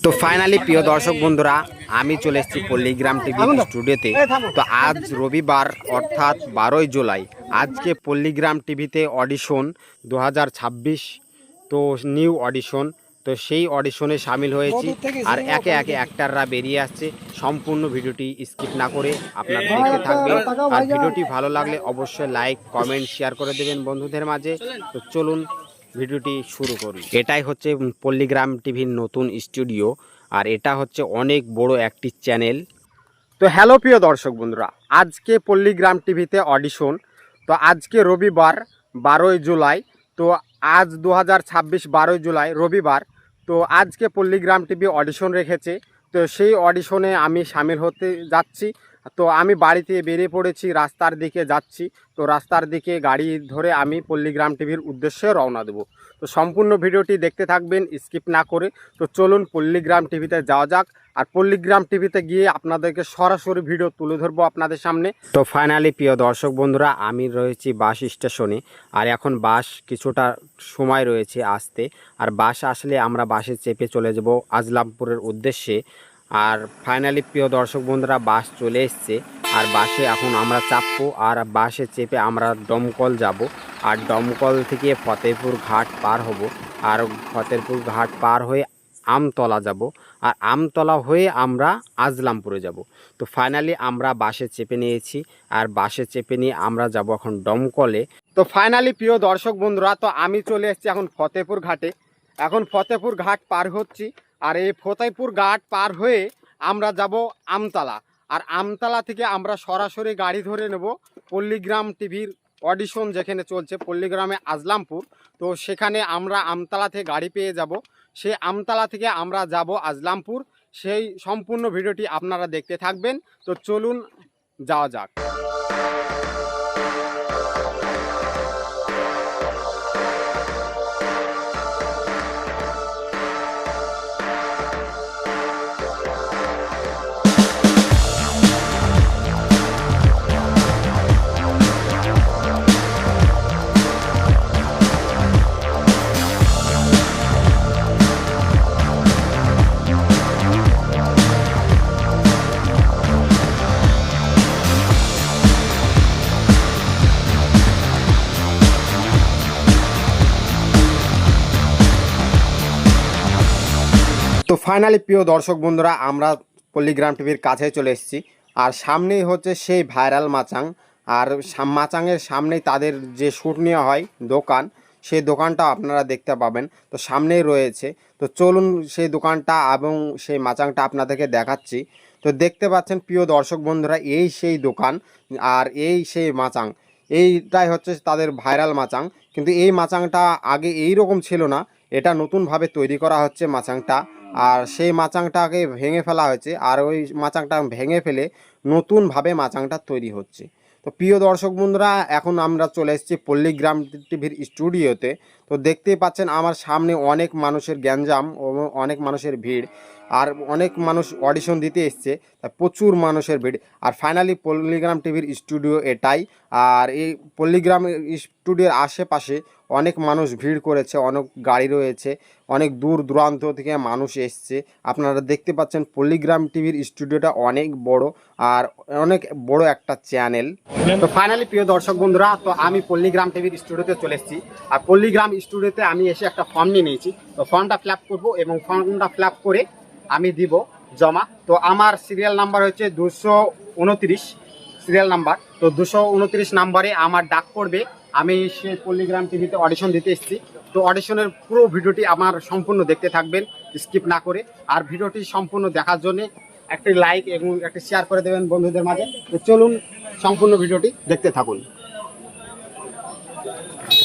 তো ফাইনালি প্রিয় দর্শক বন্ধুরা, আমি চলে এসেছি পল্লীগ্রাম টিভি স্টুডিওতে। তো আজ রবিবার অর্থাৎ 12ই জুলাই, আজকে পল্লীগ্রাম টিভিতে অডিশন 2026। তো নিউ অডিশন, তো সেই অডিশনে সামিল হয়েছি। আর একে একে অ্যাক্টাররা বেরিয়ে আসছে। সম্পূর্ণ ভিডিওটি স্কিপ না করে আপনারা দেখতে থাকবেন। আর ভিডিওটি ভালো লাগলে অবশ্যই লাইক কমেন্ট শেয়ার করে দেবেন বন্ধুদের মাঝে। তো চলুন ভিডিওটি শুরু করি। এটাই হচ্ছে পল্লীগ্রাম টিভির নতুন স্টুডিও, আর এটা হচ্ছে অনেক বড় একটি চ্যানেল। তো হ্যালো প্রিয় দর্শক বন্ধুরা, আজকে পল্লীগ্রাম টিভিতে অডিশন। তো আজকে রবিবার 12ই জুলাই। তো আজ 2026 12ই জুলাই রবিবার। তো আজকে পল্লীগ্রাম টিভি অডিশন রেখেছে। তো সেই অডিশনে আমি সামিল হতে যাচ্ছি। তো আমি বাড়িতে বেরিয়ে পড়েছি, রাস্তার দিকে যাচ্ছি। তো রাস্তার দিকে গাড়ি ধরে আমি পল্লীগ্রাম টিভির উদ্দেশ্যে রওনা দেব। তো সম্পূর্ণ ভিডিওটি দেখতে থাকবেন স্কিপ না করে। তো চলুন পল্লীগ্রাম টিভিতে যাওয়া যাক। আর পল্লীগ্রাম টিভিতে গিয়ে আপনাদেরকে সরাসরি ভিডিও তুলে ধরবো আপনাদের সামনে। তো ফাইনালি প্রিয় দর্শক বন্ধুরা, আমি রয়েছি বাস স্টেশনে। আর এখন বাস কিছুটা সময় রয়েছে আসতে। আর বাস আসলে আমরা বাসে চেপে চলে যাব আজলামপুরের উদ্দেশ্যে। আর ফাইনালি প্রিয় দর্শক বন্ধুরা, বাস চলে এসছে। আর বাসে এখন আমরা চাপবো। আর বাসে চেপে আমরা দমকল যাব। আর দমকল থেকে ফতেপুর ঘাট পার হব। আর ফতেপুর ঘাট পার হয়ে আমতলা যাব। আর আমতলা হয়ে আমরা আজলামপুরে যাব। তো ফাইনালি আমরা বাসে চেপে নিয়েছি। আর বাসে চেপে নিয়ে আমরা যাব এখন দমকলে। তো ফাইনালি প্রিয় দর্শক বন্ধুরা, তো আমি চলে এসেছি এখন ফতেপুর ঘাটে। এখন ফতেপুর ঘাট পার হচ্ছি। আর এই ফতেপুর ঘাট পার হয়ে আমরা যাব আমতলা। আর আমতলা থেকে আমরা সরাসরি গাড়ি ধরে নেব পল্লীগ্রাম টিভির অডিশন যেখানে চলছে, পল্লীগ্রামে আজলামপুর। তো সেখানে আমরা আমতলা থেকে গাড়ি পেয়ে যাব। সেই আমতলা থেকে আমরা যাব আজলামপুর। সেই সম্পূর্ণ ভিডিওটি আপনারা দেখতে থাকবেন। তো চলুন যাওয়া যাক। তো ফাইনালি প্রিয় দর্শক বন্ধুরা, আমরা পল্লীগ্রাম টিভির কাছে চলে এসেছি। আর সামনেই হচ্ছে সেই ভাইরাল মাচাং। আর মাচাংয়ের সামনেই তাদের যে শ্যুট নেওয়া হয় দোকান, সেই দোকানটা আপনারা দেখতে পাবেন। তো সামনেই রয়েছে। তো চলুন সেই দোকানটা এবং সেই মাচাংটা আপনাদেরকে দেখাচ্ছি। তো দেখতে পাচ্ছেন প্রিয় দর্শক বন্ধুরা, এই সেই দোকান আর এই সেই মাচাং। এইটাই হচ্ছে তাদের ভাইরাল মাচাং। কিন্তু এই মাচাংটা আগে এই রকম ছিল না, এটা নতুনভাবে তৈরি করা হচ্ছে মাচাংটা। আর সেই মাচাংটাকে ভেঙে ফেলা হয়েছে। আর ওই মাচাংটা ভেঙে ফেলে নতুনভাবে মাচাংটা তৈরি হচ্ছে। তো প্রিয় দর্শক বন্ধুরা, এখন আমরা চলে এসেছি পল্লীগ্রাম টিভির স্টুডিওতে। তো দেখতেই পাচ্ছেন আমার সামনে অনেক মানুষের গ্যাঞ্জাম ও অনেক মানুষের ভিড়। আর অনেক মানুষ অডিশন দিতে এসছে, প্রচুর মানুষের ভিড়। আর ফাইনালি পল্লীগ্রাম টিভির স্টুডিও এটাই। আর এই পল্লীগ্রাম স্টুডিওর আশেপাশে অনেক মানুষ ভিড় করেছে, অনেক গাড়ি রয়েছে, অনেক দূর দূরান্ত থেকে মানুষ এসছে। আপনারা দেখতে পাচ্ছেন পল্লীগ্রাম টিভির স্টুডিওটা অনেক বড় আর অনেক বড় একটা চ্যানেল। তো ফাইনালি প্রিয় দর্শক বন্ধুরা, তো আমি পল্লীগ্রাম টিভির স্টুডিওতে চলে এসেছি। আর পল্লীগ্রাম স্টুডিওতে আমি এসে একটা ফর্ম নিয়ে নিয়েছি। তো ফর্মটা ফিল আপ করবো এবং ফর্মটা ফিল আপ করে আমি দিব জমা। তো আমার সিরিয়াল নাম্বার হচ্ছে 229 সিরিয়াল নাম্বার। তো 229 নাম্বারে আমার ডাক পড়বে। আমি সেই পল্লীগ্রাম টিভিতে অডিশন দিতে এসেছি। তো অডিশনের পুরো ভিডিওটি আমার সম্পূর্ণ দেখতে থাকবেন স্কিপ না করে। আর ভিডিওটি সম্পূর্ণ দেখার জন্য একটি লাইক এবং একটি শেয়ার করে দেবেন বন্ধুদের মাঝে। তো চলুন সম্পূর্ণ ভিডিওটি দেখতে থাকুন।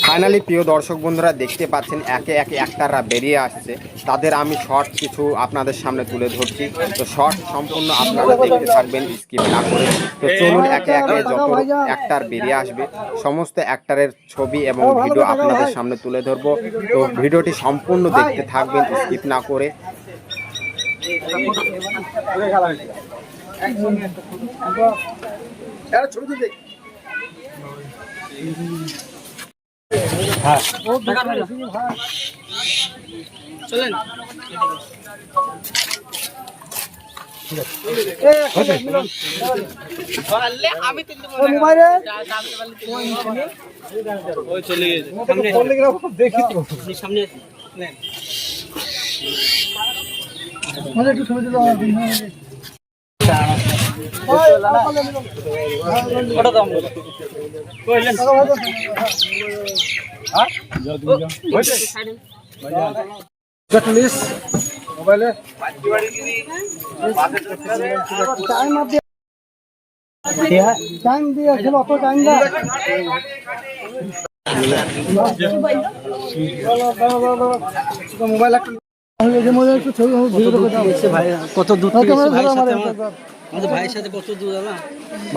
ফাইনালি প্রিয় দর্শক বন্ধুরা, দেখতে পাচ্ছেন একে একে অ্যাক্টাররা বেরিয়ে আসছে। তাদের আমি শর্ট কিছু আপনাদের সামনে তুলে ধরছি। তো শর্ট সম্পূর্ণ আপনারা দেখতে থাকবেন স্কিপ না করে। তো চলুন একে একে যত অ্যাক্টার বেরিয়ে আসবে সমস্ত অ্যাক্টারের ছবি এবং ভিডিও আপনাদের সামনে তুলে ধরবো। তো ভিডিওটি সম্পূর্ণ দেখতে থাকবেন স্কিপ না করে। হ্যাঁ চলেন। মোবাইলে টাইম দিয়ে অত টাইম মোবাইল একটু ছবি কত দূর থেকে আমাদের ভাইয়ের সাথে কত দূর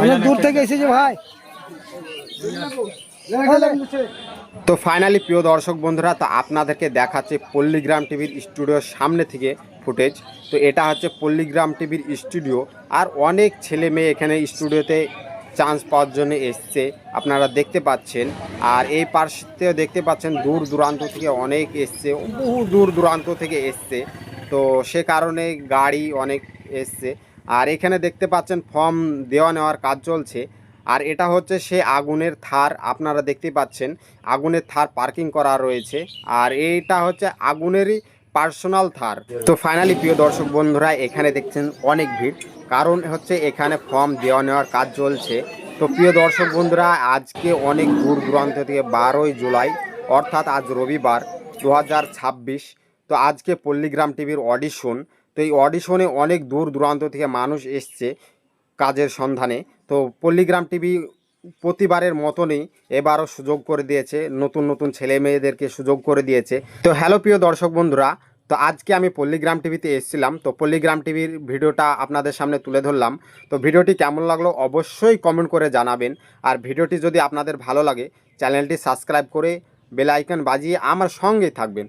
অনেক দূর থেকে এসেছে ভাই। তো ফাইনালি প্রিয় দর্শক বন্ধুরা, তো আপনাদেরকে দেখাচ্ছে পল্লীগ্রাম টিভির স্টুডিওর সামনে থেকে ফুটেজ। তো এটা হচ্ছে পল্লীগ্রাম টিভির স্টুডিও, আর অনেক ছেলে মেয়ে এখানে স্টুডিওতে চান্স পাওয়ার জন্য এসছে, আপনারা দেখতে পাচ্ছেন। আর এই পাশেও দেখতে পাচ্ছেন দূর দূরান্ত থেকে অনেক এসছে, বহু দূর দূরান্ত থেকে এসছে। তো সে কারণে গাড়ি অনেক এসছে। আর এখানে দেখতে পাচ্ছেন ফর্ম দেওয়া নেওয়ার কাজ চলছে। আর এটা হচ্ছে সে আগুনের থার, আপনারা দেখতে পাচ্ছেন আগুনের থার পার্কিং করা রয়েছে। আর এইটা হচ্ছে আগুনেরই পার্সোনাল থার। তো ফাইনালি প্রিয় দর্শক বন্ধুরা, এখানে দেখছেন অনেক ভিড়, কারণ হচ্ছে এখানে ফর্ম দেওয়া নেওয়ার কাজ চলছে। তো প্রিয় দর্শক বন্ধুরা, আজকে অনেক দূর দূরান্ত থেকে 12ই জুলাই অর্থাৎ আজ রবিবার 2026, তো আজকে পল্লীগ্রাম টিভির অডিশন। তো এই অডিশনে অনেক দূর দূরান্ত থেকে মানুষ এসছে কাজের সন্ধানে। তো পল্লীগ্রাম টিভি প্রতিবারের মতনই এবারও সুযোগ করে দিয়েছে, নতুন নতুন ছেলে মেয়েদেরকে সুযোগ করে দিয়েছে। তো হ্যালো প্রিয় দর্শক বন্ধুরা, তো আজকে আমি পল্লীগ্রাম টিভিতে এসেছিলাম। তো পল্লীগ্রাম টিভির ভিডিওটা আপনাদের সামনে তুলে ধরলাম। তো ভিডিওটি কেমন লাগলো অবশ্যই কমেন্ট করে জানাবেন। আর ভিডিওটি যদি আপনাদের ভালো লাগে চ্যানেলটি সাবস্ক্রাইব করে বেল আইকন বাজিয়ে আমার সঙ্গে থাকবেন।